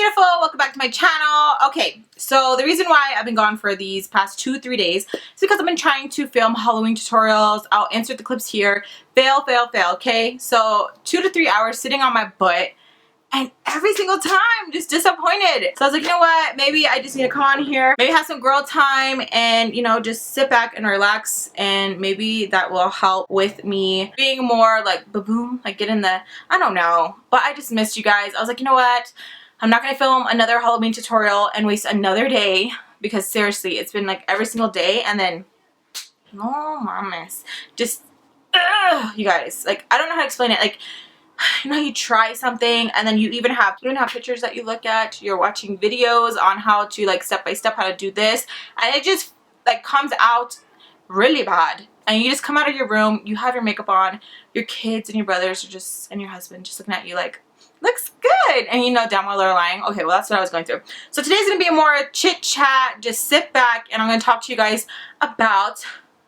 beautiful, welcome back to my channel. Okay, so the reason why I've been gone for these past 2-3 days is because I've been trying to film Halloween tutorials. I'll insert the clips here. Fail, okay? So 2 to 3 hours sitting on my butt, and every single time just disappointed. So I was like, you know what, maybe I just need to come on here, maybe have some girl time, and you know, just sit back and relax, and maybe that will help with me being more like boom, like get in the, I don't know, but I just missed you guys. I was like, you know what, I'm not gonna film another Halloween tutorial and waste another day, because seriously, it's been like every single day, and then no mames, just you guys, like I don't know how to explain it. Like, you know, you try something and then you even have pictures that you look at, you're watching videos on how to, like, step by step how to do this, and it just like comes out really bad, and you just come out of your room, you have your makeup on, your kids and your brothers are just, and your husband just looking at you like, looks good, and you know damn well they're lying. Okay, well, that's what I was going through. So today's gonna be a more chit chat, just sit back, and I'm gonna talk to you guys about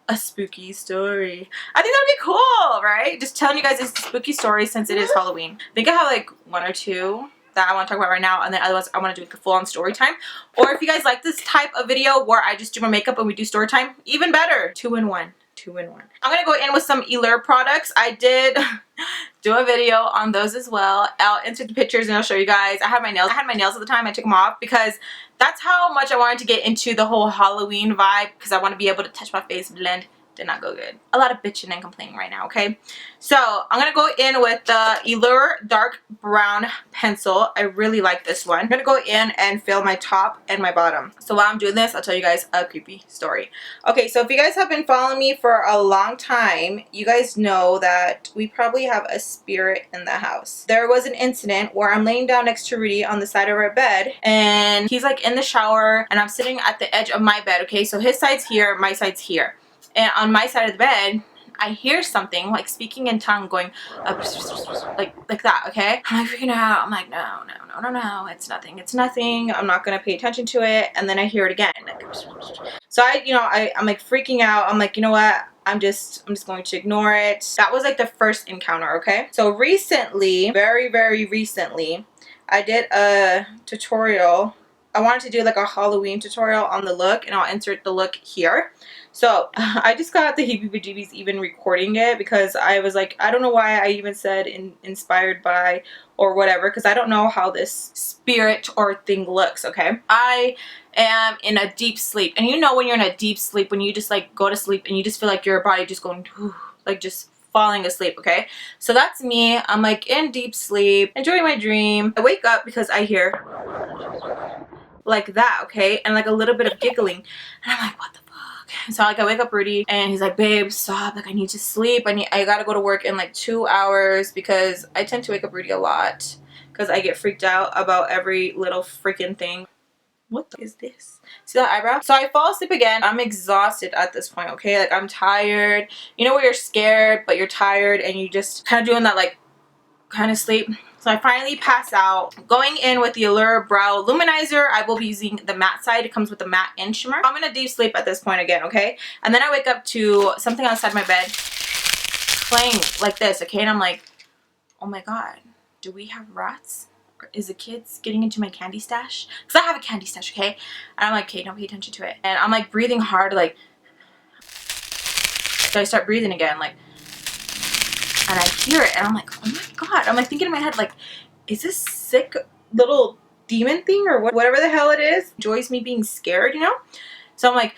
a spooky story. I think that'd be cool, right? Just telling you guys a spooky story since it is Halloween. I think I have like 1 or 2 that I want to talk about right now, and then otherwise I want to do like a full-on story time. Or if you guys like this type of video where I just do my makeup and we do story time, even better. 2 in 1. 2 in 1. I'm gonna go in with some Eylure products. I did do a video on those as well. I'll insert the pictures and I'll show you guys. I had my nails at the time. I took them off because that's how much I wanted to get into the whole Halloween vibe, because I want to be able to touch my face, blend. Did not go good. A lot of bitching and complaining right now, okay? So I'm gonna go in with the Eylure dark brown pencil. I really like this one. I'm gonna go in and fill my top and my bottom. So while I'm doing this, I'll tell you guys a creepy story. Okay, so if you guys have been following me for a long time, you guys know that we probably have a spirit in the house. There was an incident where I'm laying down next to Rudy on the side of our bed, and he's like in the shower, and I'm sitting at the edge of my bed, okay? So his side's here, my side's here. And on my side of the bed, I hear something like speaking in tongue going like that, okay? I'm like freaking out. I'm like, no, it's nothing. I'm not gonna pay attention to it. And then I hear it again. So I'm like freaking out. I'm like, you know what? I'm just going to ignore it. That was like the first encounter, okay? So recently, very recently, I did a tutorial. I wanted to do like a Halloween tutorial on the look, and I'll insert the look here. So I just got the heebie-jeebies even recording it, because I was like, I don't know why I even said inspired by or whatever, because I don't know how this spirit or thing looks, okay? I am in a deep sleep, and you know when you're in a deep sleep, when you just like go to sleep and you just feel like your body just going like just falling asleep, okay? So that's me. I'm like in deep sleep, enjoying my dream. I wake up because I hear like that, okay? And like a little bit of giggling, and I'm like, what the fuck? So like I wake up Rudy, and he's like, babe, stop, like I need to sleep. I gotta go to work in like 2 hours, because I tend to wake up Rudy a lot because I get freaked out about every little freaking thing. What the is this? See that eyebrow? So I fall asleep again. I'm exhausted at this point, okay? Like I'm tired. You know where you're scared but you're tired, and you just kind of doing that like kind of sleep. So I finally pass out. Going in with the Eylure Brow Luminizer. I will be using the matte side. It comes with the matte and shimmer. I'm in a deep sleep at this point again, okay? And then I wake up to something outside my bed playing like this, okay? And I'm like, oh my god, do we have rats? Or is the kids getting into my candy stash? Because I have a candy stash, okay? And I'm like, okay, don't pay attention to it. And I'm like breathing hard, like, so I start breathing again, like, and I hear it, and I'm like, oh my god. I'm like thinking in my head, like, is this sick little demon thing or whatever the hell it is? Enjoys me being scared, you know? So I'm like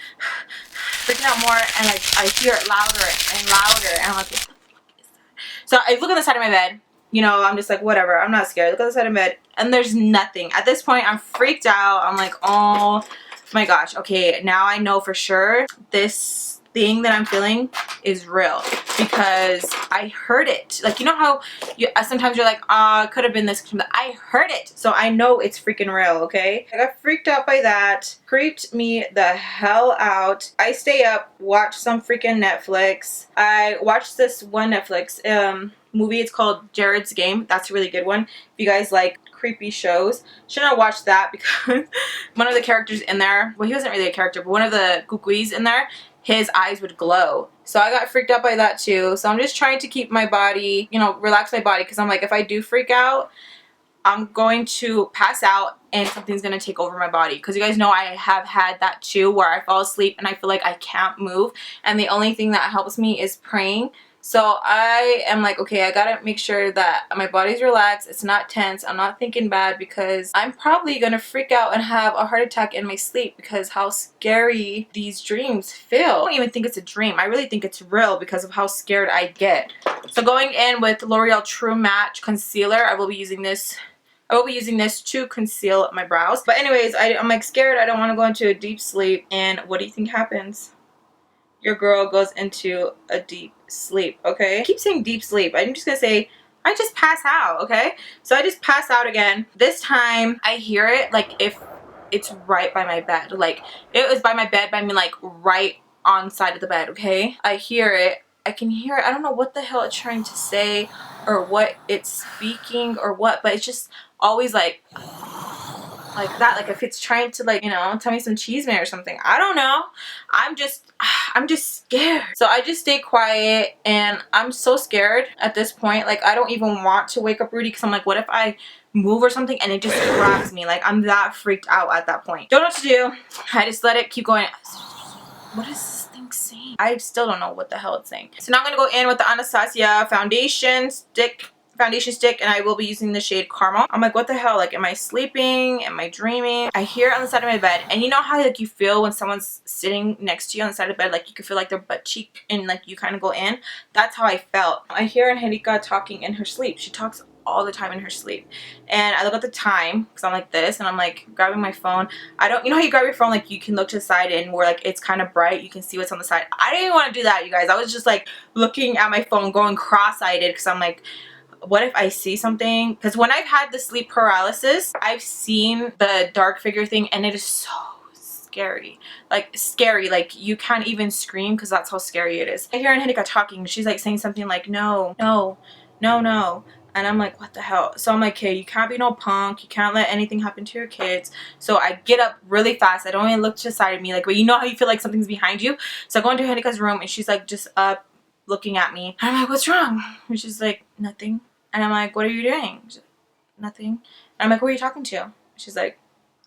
freaking out more, and like I hear it louder and louder, and I'm like, what the fuck is that? So I look on the side of my bed, you know, I'm just like, whatever, I'm not scared. Look on the side of my bed, and there's nothing. At this point, I'm freaked out. I'm like, oh my gosh, okay, now I know for sure this thing that I'm feeling is real, because I heard it. Like, you know how sometimes you're like, it could have been this, I heard it, so I know it's freaking real, okay? I got freaked out by that. Creeped me the hell out. I stay up, watch some freaking Netflix. I watched this one Netflix movie. It's called Jared's Game. That's a really good one. If you guys like creepy shows, should not watch that, because one of the characters in there, well, he wasn't really a character, but one of the cucuys in there, his eyes would glow. So I got freaked out by that too. So I'm just trying to keep my body, you know, relax my body, because I'm like, if I do freak out, I'm going to pass out and something's going to take over my body. Because you guys know I have had that too, where I fall asleep and I feel like I can't move. And the only thing that helps me is praying. So I am like, okay, I gotta make sure that my body's relaxed, it's not tense, I'm not thinking bad, because I'm probably gonna freak out and have a heart attack in my sleep because how scary these dreams feel. I don't even think it's a dream. I really think it's real because of how scared I get. So going in with L'Oreal True Match Concealer, I will be using this to conceal my brows. But anyways, I'm like scared. I don't want to go into a deep sleep. And what do you think happens? Your girl goes into a deep sleep, okay? I keep saying deep sleep. I'm just gonna say I just pass out, okay? So I just pass out again. This time I hear it like if it's right by my bed. Like it was by my bed, but I mean like right on side of the bed, okay? I hear it. I can hear it. I don't know what the hell it's trying to say or what it's speaking or what, but it's just always like that, like if it's trying to, like, you know, tell me some cheese man or something. I don't know. I'm just scared. So I just stay quiet, and I'm so scared at this point. Like I don't even want to wake up Rudy because I'm like, what if I move or something and it just grabs me? Like I'm that freaked out at that point. Don't know what to do. I just let it keep going. What is this thing saying? I still don't know what the hell it's saying. So now I'm gonna go in with the Anastasia foundation stick, and I will be using the shade Caramel. I'm like, what the hell? Like, am I sleeping? Am I dreaming? I hear it on the side of my bed, and you know how like you feel when someone's sitting next to you on the side of the bed, like you can feel like their butt cheek and like you kind of go in. That's how I felt. I hear Angelica talking in her sleep. She talks all the time in her sleep, and I look at the time because I'm like this, and I'm like grabbing my phone. I don't, you know how you grab your phone, like you can look to the side and where like it's kind of bright, you can see what's on the side. I didn't even want to do that, you guys. I was just like looking at my phone, going cross-eyed because I'm like, what if I see something? Because when I've had the sleep paralysis, I've seen the dark figure thing, and it is so scary. Like scary, like you can't even scream because that's how scary it is. I hear Angelica talking. She's like saying something like no, no, no, no. And I'm like, what the hell? So I'm like, okay, you can't be no punk. You can't let anything happen to your kids. So I get up really fast. I don't even look to the side of me. Like, but you know how you feel like something's behind you? So I go into Angelica's room, and she's like just up looking at me. And I'm like, what's wrong? And she's like, nothing. And I'm like, what are you doing? She's like, nothing. And I'm like, who are you talking to? She's like,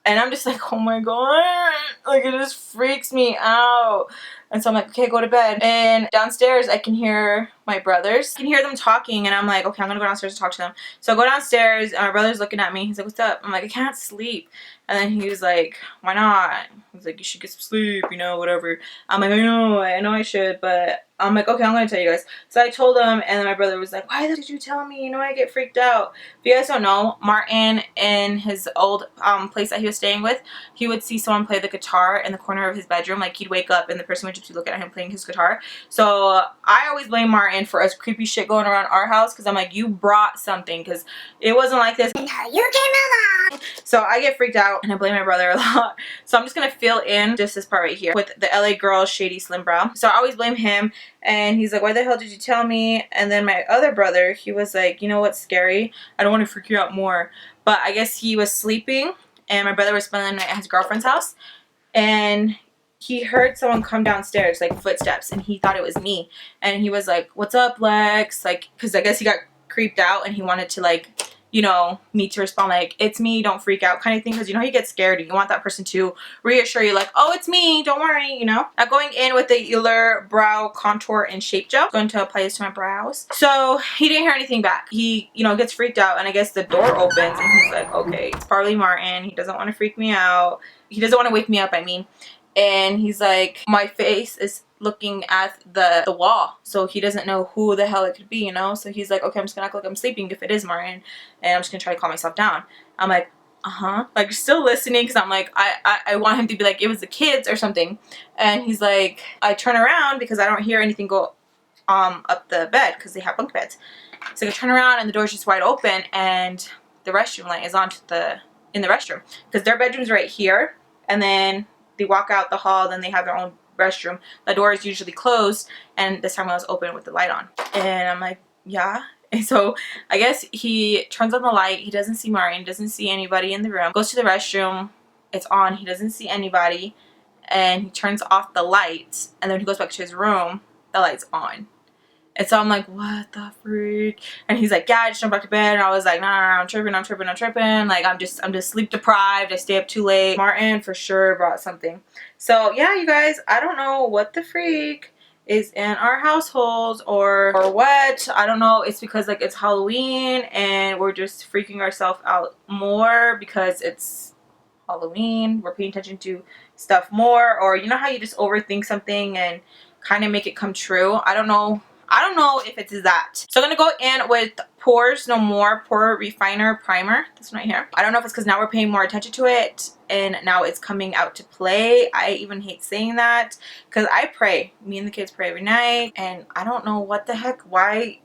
and I'm just like, oh my god, like it just freaks me out. And so I'm like, okay, go to bed. And downstairs I can hear my brothers. I can hear them talking, and I'm like, okay, I'm gonna go downstairs and talk to them. So I go downstairs, and my brother's looking at me. He's like, what's up? I'm like, I can't sleep. And then he was like, why not? He's like, you should get some sleep, you know, whatever. I'm like, I know I should, but I'm like, okay, I'm gonna tell you guys. So I told him, and then my brother was like, why did you tell me? You know, I get freaked out. If you guys don't know, Martin, in his old place that he was staying with, he would see someone play the guitar in the corner of his bedroom. Like, he'd wake up and the person would just be looking at him playing his guitar. So I always blame Martin for us creepy shit going around our house, because I'm like, you brought something, because it wasn't like this. No, you came along. So I get freaked out, and I blame my brother a lot. So I'm just gonna fill in just this part right here with the LA Girl Shady Slim Brow. So I always blame him. And he's like, why the hell did you tell me? And then my other brother, he was like, you know what's scary? I don't want to freak you out more. But I guess he was sleeping, and my brother was spending the night at his girlfriend's house. And he heard someone come downstairs, like footsteps, and he thought it was me. And he was like, what's up, Lex? Like, because I guess he got creeped out, and he wanted to, like, you know, me to respond like, it's me, don't freak out kind of thing, because you know you get scared and you want that person to reassure you like, oh, it's me, don't worry, you know. Now going in with the Eylure Brow Contour and Shape Gel, going to apply this to my brows. So he didn't hear anything back. He, you know, gets freaked out, and I guess the door opens, and he's like, okay, it's probably Martin. He doesn't want to freak me out. He doesn't want to wake me up, I mean. And he's like, my face is looking at the wall, so he doesn't know who the hell it could be, you know. So he's like, okay, I'm just gonna act like I'm sleeping if it is Martin, and I'm just gonna try to calm myself down. I'm like, like still listening, because I'm like, I want him to be like, it was the kids or something. And he's like, I turn around because I don't hear anything go up the bed, because they have bunk beds. So I turn around, and the door's just wide open, and the restroom light is on in the restroom, because their bedroom's right here, and then they walk out the hall, then they have their own restroom. The door is usually closed, and this time I was open with the light on. And I'm like, yeah. And so I guess he turns on the light. He doesn't see Martin, doesn't see anybody in the room. Goes to the restroom. It's on. He doesn't see anybody. And he turns off the lights. And then when he goes back to his room, the light's on. And so I'm like, what the freak? And he's like, yeah, I just jumped back to bed. And I was like, no, I'm tripping. Like, I'm just sleep deprived. I stay up too late. Martin for sure brought something. So yeah, you guys, I don't know what the freak is in our households or what. I don't know. It's because like it's Halloween and we're just freaking ourselves out more because it's Halloween. We're paying attention to stuff more, or you know how you just overthink something and kind of make it come true. I don't know if it's that. So I'm gonna go in with Pores No More Pore Refiner Primer. This one right here. I don't know if it's because now we're paying more attention to it and now it's coming out to play. I even hate saying that because I pray. Me and the kids pray every night, and I don't know what the heck, why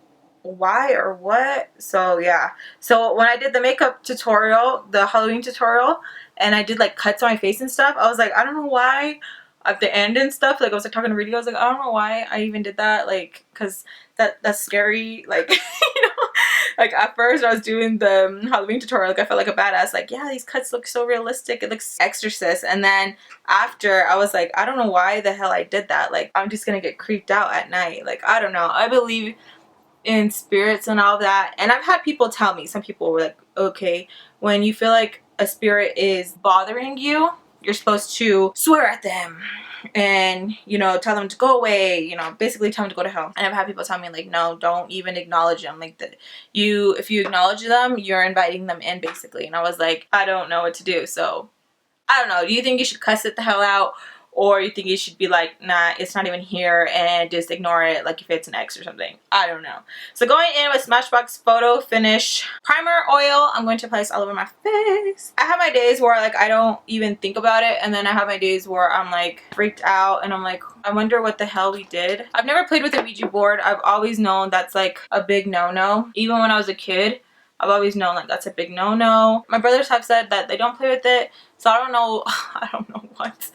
or what. So yeah, so when I did the makeup tutorial, the Halloween tutorial, and I did like cuts on my face and stuff, I was like, I don't know why at the end and stuff, like I was like talking to Rudy, I was like, I don't know why I even did that, like, because that's scary, like, you know, like at first I was doing the Halloween tutorial, like I felt like a badass, like, yeah, these cuts look so realistic, it looks Exorcist. And then after I was like, I don't know why the hell I did that, like I'm just gonna get creeped out at night, like I don't know. I believe in spirits and all that, and I've had people tell me, some people were like, okay, when you feel like a spirit is bothering you, you're supposed to swear at them and, you know, tell them to go away, you know, basically tell them to go to hell. And I've had people tell me like, no, don't even acknowledge them, like that if you acknowledge them, you're inviting them in basically. And I was like, I don't know what to do. So I don't know, do you think you should cuss it the hell out, or you think you should be like, nah, it's not even here, and just ignore it like if it's an ex or something? I don't know. So going in with Smashbox Photo Finish Primer Oil, I'm going to apply this all over my face. I have my days where like I don't even think about it, and then I have my days where I'm like freaked out and I'm like, I wonder what the hell we did. I've never played with a Ouija board. I've always known that's like a big no-no. Even when I was a kid, I've always known like that's a big no-no. My brothers have said that they don't play with it, so I don't know. I don't know what.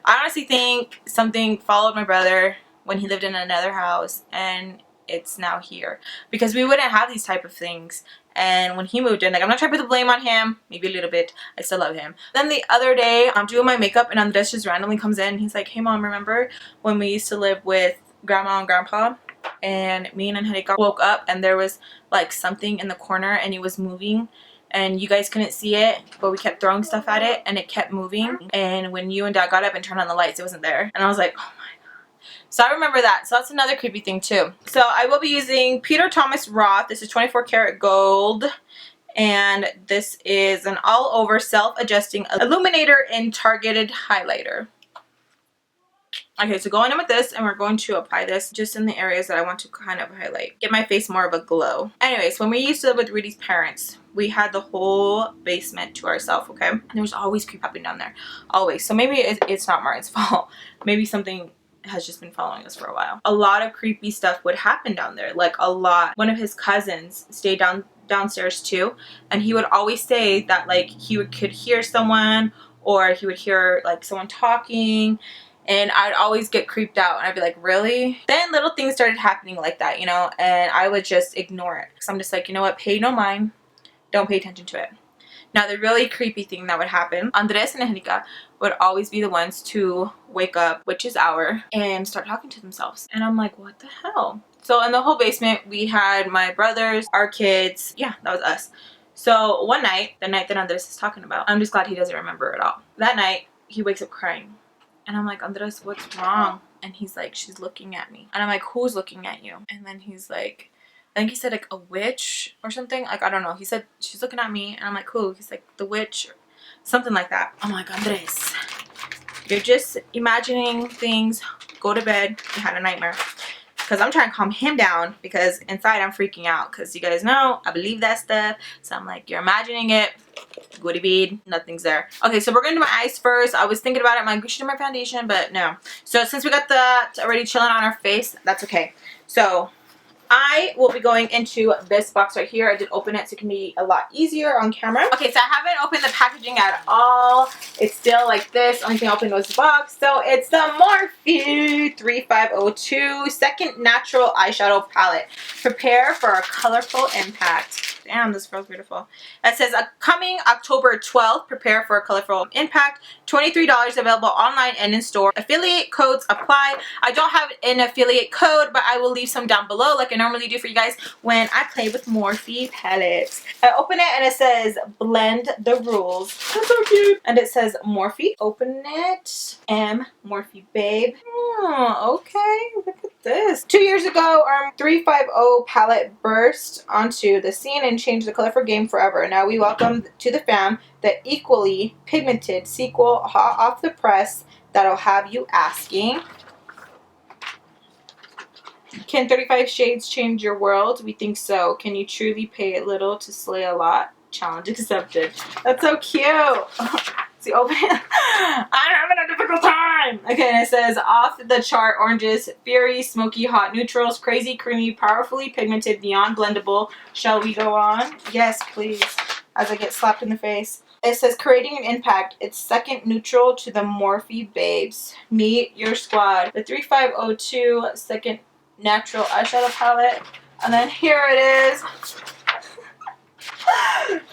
I honestly think something followed my brother when he lived in another house, and it's now here, because we wouldn't have these type of things. And when he moved in, like, I'm not trying to put the blame on him, maybe a little bit, I still love him. Then the other day I'm doing my makeup and Andres just randomly comes in. He's like, hey mom, remember when we used to live with grandma and grandpa, and me and Angelica woke up and there was like something in the corner and it was moving, and you guys couldn't see it, but we kept throwing stuff at it and it kept moving, and when you and dad got up and turned on the lights, it wasn't there. And I was like, oh my god. So I remember that. So that's another creepy thing too. So I will be using Peter Thomas Roth. This is 24 karat gold, and this is an all over self-adjusting illuminator and targeted highlighter. Okay, so going in with this, and we're going to apply this just in the areas that I want to kind of highlight. Get my face more of a glow. Anyways, when we used to live with Rudy's parents, we had the whole basement to ourselves, okay? And there was always creep happening down there. Always. So maybe it's not Martin's fault. Maybe something has just been following us for a while. A lot of creepy stuff would happen down there. Like a lot. One of his cousins stayed downstairs too, and he would always say that like he could hear someone, or he would hear like someone talking. And I'd always get creeped out, and I'd be like, really? Then little things started happening like that, you know, and I would just ignore it. Because I'm just like, you know what, pay no mind, don't pay attention to it. Now the really creepy thing that would happen, Andres and Angelica would always be the ones to wake up witch's hour and start talking to themselves. And I'm like, what the hell? So in the whole basement, we had my brothers, our kids, yeah, that was us. So one night, the night that Andres is talking about, I'm just glad he doesn't remember it all. That night, he wakes up crying. And I'm like, Andres, what's wrong? And he's like, she's looking at me. And I'm like, who's looking at you? And then he's like, I think he said like a witch or something. Like, I don't know. He said, she's looking at me. And I'm like, who? He's like, the witch. Something like that. I'm like, Andres, you're just imagining things. Go to bed. You had a nightmare. Because I'm trying to calm him down, because inside I'm freaking out. Because you guys know, I believe that stuff. So I'm like, you're imagining it. Go to bed. Nothing's there. Okay, so we're going to do my eyes first. I was thinking about it. I'm like, we should do my foundation, but no. So since we got that already chilling on our face, that's okay. So I will be going into this box right here. I did open it so it can be a lot easier on camera. Okay, so I haven't opened the packaging at all. It's still like this. Only thing I opened was the box. So it's the Morphe 3502 Second Natural Eyeshadow Palette. Prepare for a colorful impact. Damn, this girl's beautiful. It says, coming October 12th, prepare for a colorful impact. $23 available online and in store. Affiliate codes apply. I don't have an affiliate code, but I will leave some down below like I normally do for you guys when I play with Morphe palettes. I open it and it says, blend the rules. That's so cute. And it says Morphe. Open it. Morphe babe. Oh, okay. Look at this. 2 years ago, our 350 palette burst onto the scene and changed the colorful game forever. Now we welcome to the fam the equally pigmented sequel hot off the press that'll have you asking, can 35 shades change your world? We think so. Can you truly pay a little to slay a lot? Challenge accepted. That's so cute. See, open it. I'm having a difficult time. Okay, and it says off the chart oranges, fiery, smoky, hot neutrals, crazy, creamy, powerfully pigmented, neon blendable. Shall we go on? Yes, please. As I get slapped in the face. It says creating an impact. It's second neutral to the Morphe babes. Meet your squad. The 3502 second natural eyeshadow palette. And then here it is.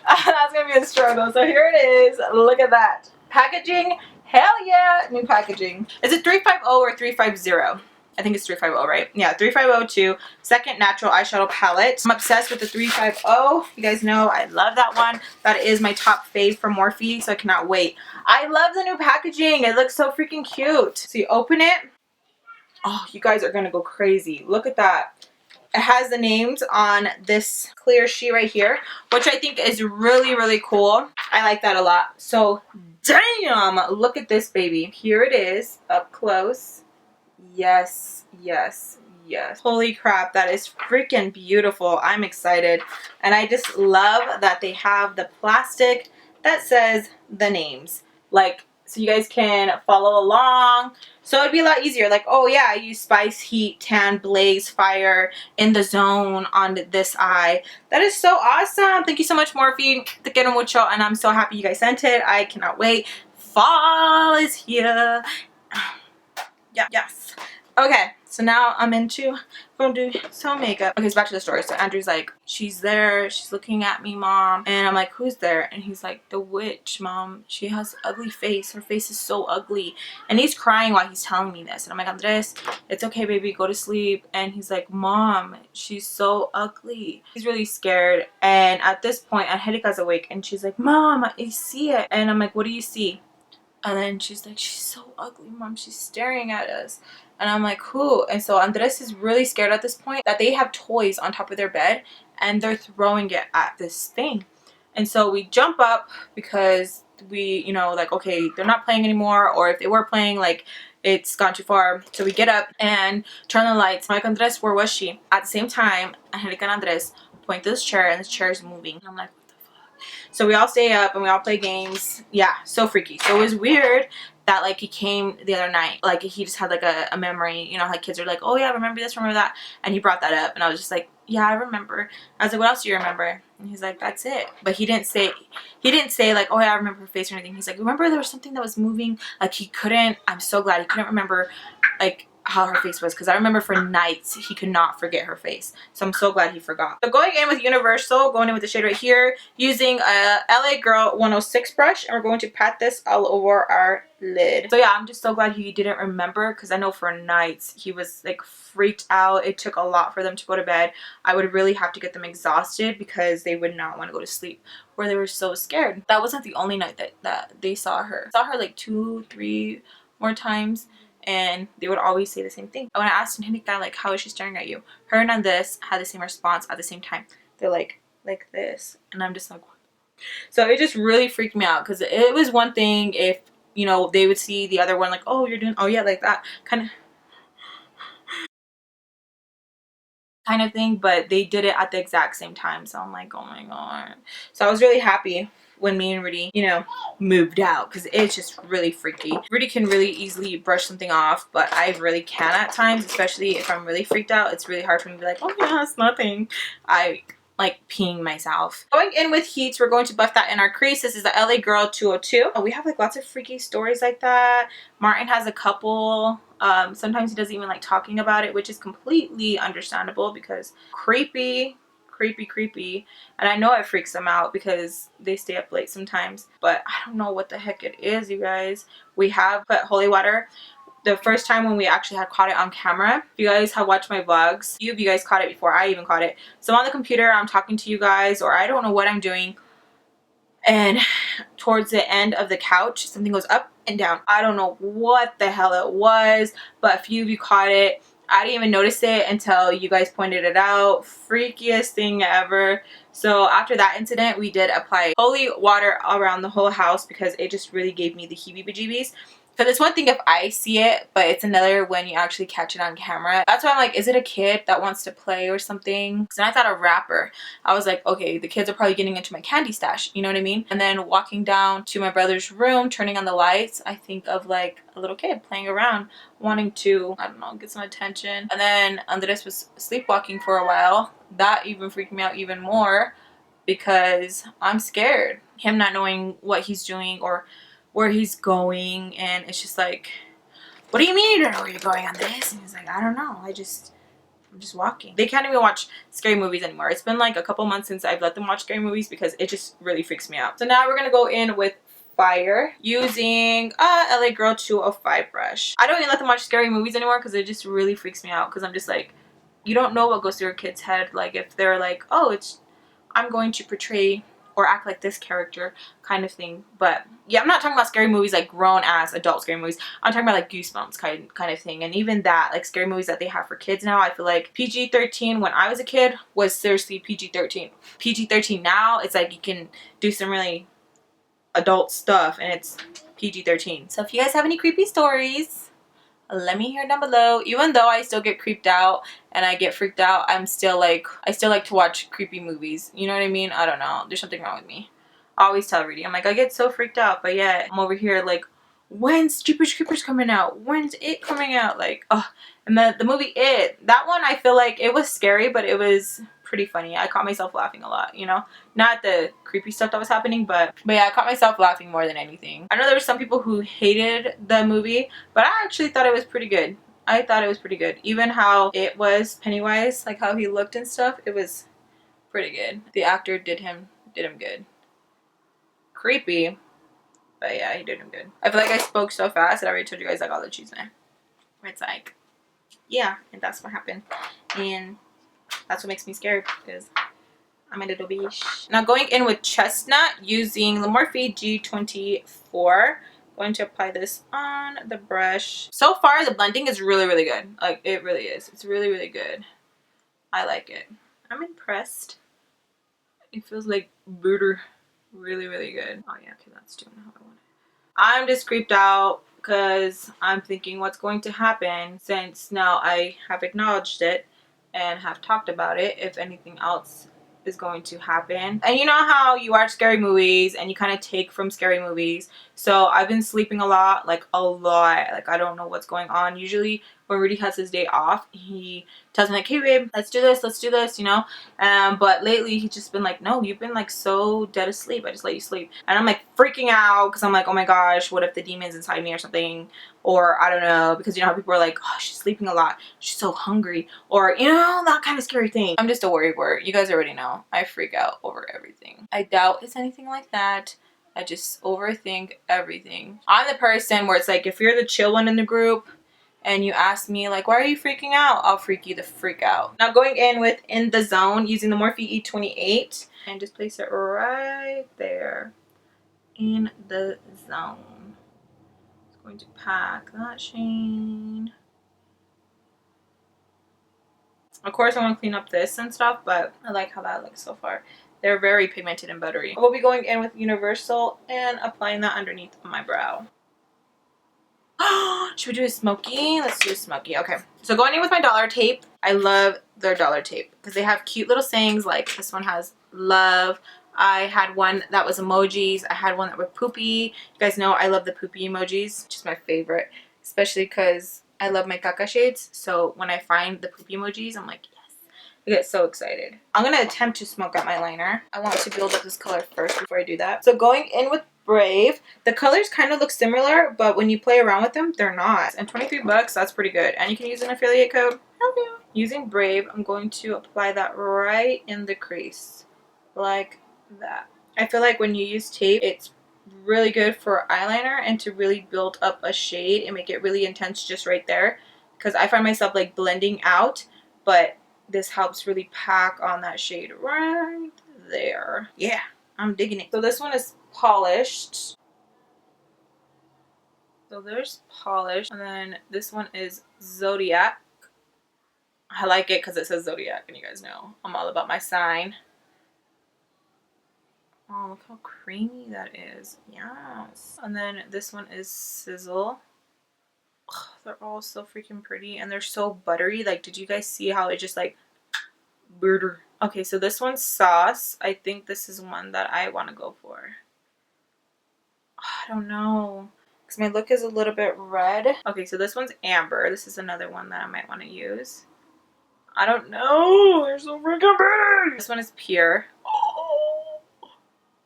That's gonna be a struggle. So here it is. Look at that. Packaging. Hell yeah. New packaging. Is it 350 or 350? I think it's 350, right? Yeah, 3502 second natural eyeshadow palette. I'm obsessed with the 350. You guys know I love that one. That is my top fave from Morphe, so I cannot wait. I love the new packaging. It looks so freaking cute. So you open it. Oh, you guys are gonna go crazy. Look at that. It has the names on this clear sheet right here, which I think is really, really cool. I like that a lot. So, damn, look at this baby. Here it is, up close. Yes, yes, yes. Holy crap, that is freaking beautiful. I'm excited. And I just love that they have the plastic that says the names. Like, so you guys can follow along. So it'd be a lot easier. Like, oh yeah, I use Spice, Heat, Tan, Blaze, Fire, In the Zone on this eye. That is so awesome. Thank you so much, Morphe. Te quiero mucho. And I'm so happy you guys sent it. I cannot wait. Fall is here. Yeah, yes. Okay, so now I'm going to do some makeup. Okay, so back to the story. So Andrew's like, she's there, she's looking at me, mom. And I'm like, who's there? And he's like, the witch, mom. She has an ugly face. Her face is so ugly. And he's crying while he's telling me this. And I'm like, Andres, it's okay, baby, go to sleep. And he's like, mom, she's so ugly. He's really scared. And at this point, Angelica's awake and she's like, mom, I see it. And I'm like, what do you see? And then she's like, she's so ugly, mom. She's staring at us. And I'm like, who? And so Andres is really scared at this point that they have toys on top of their bed and they're throwing it at this thing. And so we jump up because we, you know, like, okay, they're not playing anymore. Or if they were playing, like, it's gone too far. So we get up and turn the lights. I'm like, Andres, where was she? At the same time, Angelica and Andres point to this chair and this chair is moving. And I'm like, so we all stay up and we all play games. Yeah, so freaky. So it was weird that, like, he came the other night. Like, he just had, like, a memory. You know, like, kids are like, oh, yeah, remember this, remember that. And he brought that up. And I was just like, yeah, I remember. I was like, what else do you remember? And he's like, that's it. But he didn't say, like, oh, yeah, I remember her face or anything. He's like, remember there was something that was moving? Like, he couldn't, I'm so glad he couldn't remember, like, how her face was, because I remember for nights he could not forget her face. So I'm so glad he forgot. So going in with Universal, going in with the shade right here, using a LA Girl 106 brush, and we're going to pat this all over our lid. So yeah, I'm just so glad he didn't remember, because I know for nights he was like freaked out. It took a lot for them to go to bed. I would really have to get them exhausted because they would not want to go to sleep, where they were so scared. That wasn't the only night that they saw her. I saw her like 2-3 more times. And they would always say the same thing. When I asked Angelica, like, how is she staring at you? Her and Andres had the same response at the same time. They're like this. And I'm just like, what? So it just really freaked me out, because it was one thing if, you know, they would see the other one like, oh, you're doing, oh yeah, like that kind of thing, but they did it at the exact same time. So I'm like, oh my god. So I was really happy when me and Rudy, you know, moved out, because it's just really freaky. Rudy can really easily brush something off, but I really can at times, especially if I'm really freaked out. It's really hard for me to be like, oh yeah, it's nothing. I like peeing myself. Going in with heats, we're going to buff that in our crease. This is the LA Girl 202. We have like lots of freaky stories like that. Martin has a couple. Sometimes he doesn't even like talking about it, which is completely understandable, because creepy creepy, creepy. And I know it freaks them out because they stay up late sometimes. But I don't know what the heck it is, you guys. We have put holy water. The first time when we actually had caught it on camera, if you guys have watched my vlogs, few of you guys caught it before I even caught it. So on the computer, I'm talking to you guys, or I don't know what I'm doing. And towards the end of the couch, something goes up and down. I don't know what the hell it was, but a few of you caught it. I didn't even notice it until you guys pointed it out. Freakiest thing ever. So after that incident, we did apply holy water around the whole house because it just really gave me the heebie-jeebies. Because it's one thing if I see it, but it's another when you actually catch it on camera. That's why I'm like, is it a kid that wants to play or something? So I thought a rapper. I was like, okay, the kids are probably getting into my candy stash. You know what I mean? And then walking down to my brother's room, turning on the lights, I think of like a little kid playing around, wanting to, I don't know, get some attention. And then Andres was sleepwalking for a while. That even freaked me out even more because I'm scared. Him not knowing what he's doing or where he's going, and it's just like, what do you mean you don't know where you're going on this? And he's like, I don't know, I'm just walking. They can't even watch scary movies anymore. It's been like a couple months since I've let them watch scary movies because it just really freaks me out. So now we're gonna go in with fire using LA Girl 205 brush. I don't even let them watch scary movies anymore because it just really freaks me out because I'm just like, you don't know what goes through your kid's head. Like if they're like, oh, I'm going to portray or act like this character kind of thing. But yeah, I'm not talking about scary movies like grown ass adult scary movies. I'm talking about like Goosebumps kind of thing. And even that, like scary movies that they have for kids now, I feel like PG-13 when I was a kid was seriously PG-13. PG-13 now, it's like you can do some really adult stuff and it's PG-13. So if you guys have any creepy stories, let me hear down below. Even though I still get creeped out and I get freaked out, I still like to watch creepy movies. You know what I mean? I don't know. There's something wrong with me. I always tell Rudy, I'm like, I get so freaked out, but yeah, I'm over here like, when's Jeepers Creepers coming out? When's It coming out? Like, oh, and the movie It, that one, I feel like it was scary, but it was pretty funny. I caught myself laughing a lot, you know? Not the creepy stuff that was happening, but yeah, I caught myself laughing more than anything. I know there were some people who hated the movie, but I actually thought it was pretty good. I thought it was pretty good. Even how it was Pennywise, like how he looked and stuff, it was pretty good. The actor did him good. Creepy, but yeah, he did him good. I feel like I spoke so fast that I already told you guys I got the cheese man. It's like, yeah, and that's what happened. And that's what makes me scared because I'm a little bitch. Now going in with Chestnut using the Morphe G24. Going to apply this on the brush. So far the blending is really, really good. Like it really is. It's really, really good. I like it. I'm impressed. It feels like butter. Really, really good. Oh yeah, okay, that's doing how I want it. I'm just creeped out because I'm thinking what's going to happen since now I have acknowledged it and have talked about it, if anything else is going to happen. And you know how you watch scary movies and you kind of take from scary movies. So I've been sleeping a lot, like a lot. Like I don't know what's going on. Usually when Rudy has his day off, he tells me like, hey babe, let's do this, you know. But lately he's just been like, no, you've been like so dead asleep. I just let you sleep. And I'm like freaking out because I'm like, oh my gosh, what if the demon's inside me or something? Or I don't know, because you know how people are like, oh, she's sleeping a lot, she's so hungry, or you know, that kind of scary thing. I'm just a worry word. You guys already know I freak out over everything. I doubt it's anything like that. I just overthink everything. I'm the person where it's like, if you're the chill one in the group and you ask me like, why are you freaking out? I'll freak you the freak out. Now going in with In the Zone using the Morphe E28 and just place it right there in the zone. It's going to pack that shade. Of course I want to clean up this and stuff, but I like how that looks so far. They're very pigmented and buttery. We'll be going in with Universal and applying that underneath my brow. Should we do a smoky? Let's do a smoky. Okay. So going in with my dollar tape. I love their dollar tape because they have cute little sayings like this one has love. I had one that was emojis. I had one that were poopy. You guys know I love the poopy emojis. Just my favorite. Especially because I love my caca shades. So when I find the poopy emojis, I'm like, yes. I get so excited. I'm going to attempt to smoke out my liner. I want to build up this color first before I do that. So going in with Brave, the colors kind of look similar, but when you play around with them, they're not. And 23 bucks, that's pretty good. And you can use an affiliate code. Okay. Using Brave, I'm going to apply that right in the crease, like that. I feel like when you use tape, it's really good for eyeliner and to really build up a shade and make it really intense just right there. Because I find myself like blending out, but this helps really pack on that shade right there. Yeah, I'm digging it. So this one is polished. So there's Polish, and then this one is Zodiac. I like it because it says Zodiac, and you guys know I'm all about my sign. Oh, look how creamy that is. Yes. And then this one is Sizzle. Ugh, they're all so freaking pretty, and they're so buttery. Like, did you guys see how it just like burger? Okay, so this one's Sauce. I think this is one that I want to go for. I don't know, because my look is a little bit red. Okay, so this one's Amber. This is another one that I might want to use. I don't know. They're so freaking pretty. This one is Pure. Oh,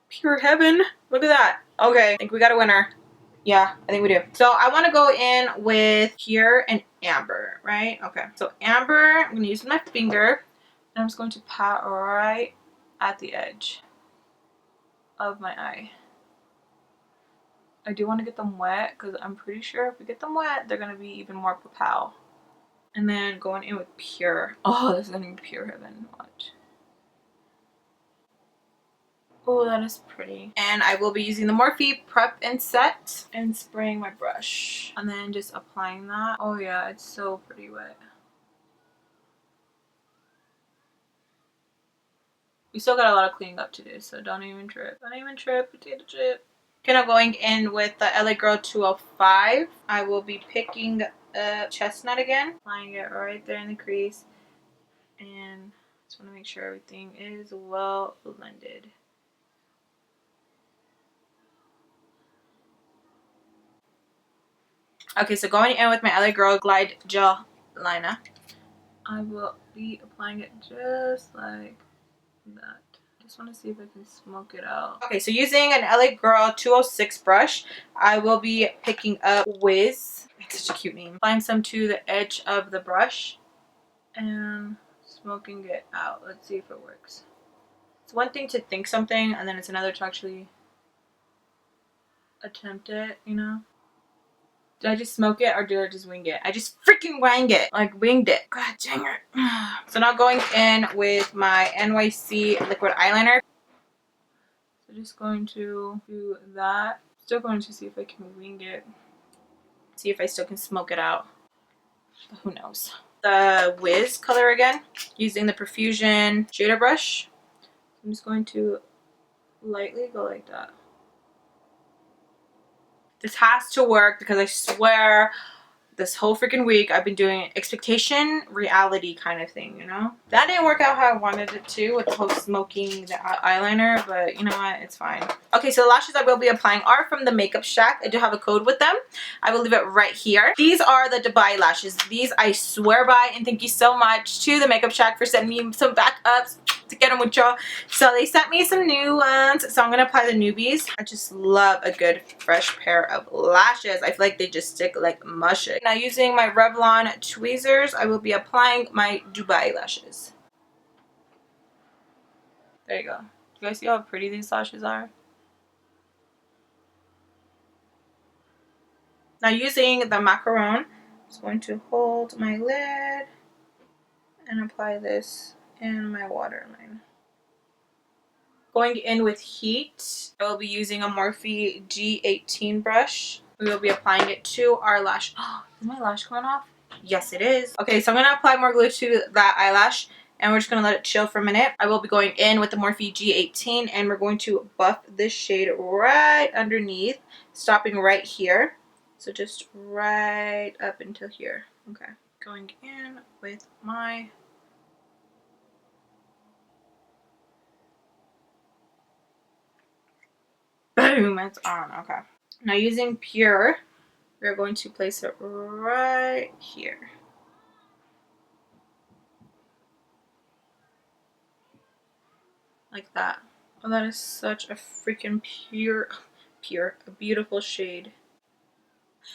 pure heaven. Look at that. Okay, I think we got a winner. Yeah, I think we do. So I want to go in with Pure and Amber, right? Okay. So Amber, I'm going to use my finger. And I'm just going to pat right at the edge of my eye. I do want to get them wet because I'm pretty sure if we get them wet, they're going to be even more pow. And then going in with Pure. Oh, this is going to be pure heaven. Watch. Oh, that is pretty. And I will be using the Morphe Prep and Set and spraying my brush. And then just applying that. Oh yeah, it's so pretty wet. We still got a lot of cleaning up to do, so don't even trip. Don't even trip, potato chip. Okay, now going in with the LA Girl 205. I will be picking a chestnut again. Applying it right there in the crease. And just want to make sure everything is well blended. Okay, so going in with my LA Girl Glide Gel Liner. I will be applying it just like that. Just want to see if I can smoke it out. Okay, so using an LA Girl 206 brush, I will be picking up Wiz. It's such a cute name. Applying some to the edge of the brush and smoking it out. Let's see if it works. It's one thing to think something, and then it's another to actually attempt it, you know? Did I just smoke it or did I just wing it? I just freaking winged it. Like winged it. God dang it. So now going in with my NYC liquid eyeliner. So just going to do that. Still going to see if I can wing it. See if I still can smoke it out. But who knows. The Wiz color again. Using the Profusion shader brush. I'm just going to lightly go like that. This has to work because I swear this whole freaking week I've been doing expectation reality kind of thing, you know? That didn't work out how I wanted it to with the whole smoking the eyeliner, but you know what? It's fine. Okay, so the lashes I will be applying are from TheMakeupShack. I do have a code with them. I will leave it right here. These are the Dubai lashes. These I swear by, and thank you so much to TheMakeupShack for sending me some backups to get them with y'all. So they sent me some new ones, so I'm gonna apply the newbies. I just love a good fresh pair of lashes. I feel like they just stick like mush. Now using my Revlon tweezers, I will be applying my Dubai lashes. There you go. You guys see how pretty these lashes are? Now using the Macaroon, I'm just going to hold my lid and apply this in my waterline. Going in with heat, I will be using a Morphe G18 brush. We will be applying it to our lash. Oh, is my lash coming off? Yes, it is. Okay, so I'm going to apply more glue to that eyelash, and we're just going to let it chill for a minute. I will be going in with the Morphe G18, and we're going to buff this shade right underneath, stopping right here. So just right up until here. Okay, going in with my... Boom, it's on. Okay. Now using Pure, we're going to place it right here. Like that. Oh, that is such a freaking a beautiful shade.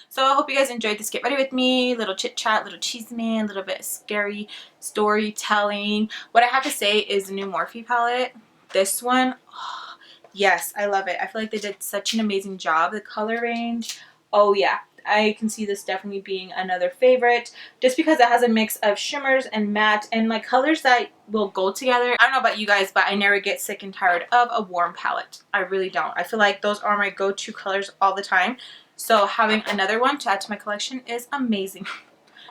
So I hope you guys enjoyed this get ready with me, little chit chat, little chisme, a little bit of scary storytelling. What I have to say is the new Morphe palette. This one, oh, yes, I love it. I feel like they did such an amazing job. The color range, oh yeah, I can see this definitely being another favorite just because it has a mix of shimmers and matte and like colors that will go together. I don't know about you guys, but I never get sick and tired of a warm palette. I really don't. I feel like those are my go-to colors all the time. So having another one to add to my collection is amazing.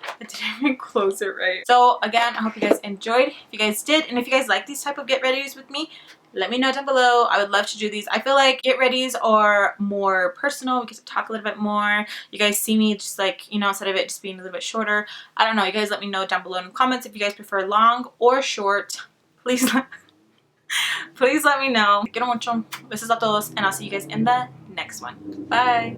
I didn't even close it right. So again, I hope you guys enjoyed. If you guys did, and if you guys like these type of get readies with me, let me know down below. I would love to do these. I feel like get readies are more personal. We get to talk a little bit more. You guys see me just like, you know, instead of it just being a little bit shorter. I don't know. You guys let me know down below in the comments if you guys prefer long or short. Please please let me know. Quiero mucho. Besos a todos, and I'll see you guys in the next one. Bye.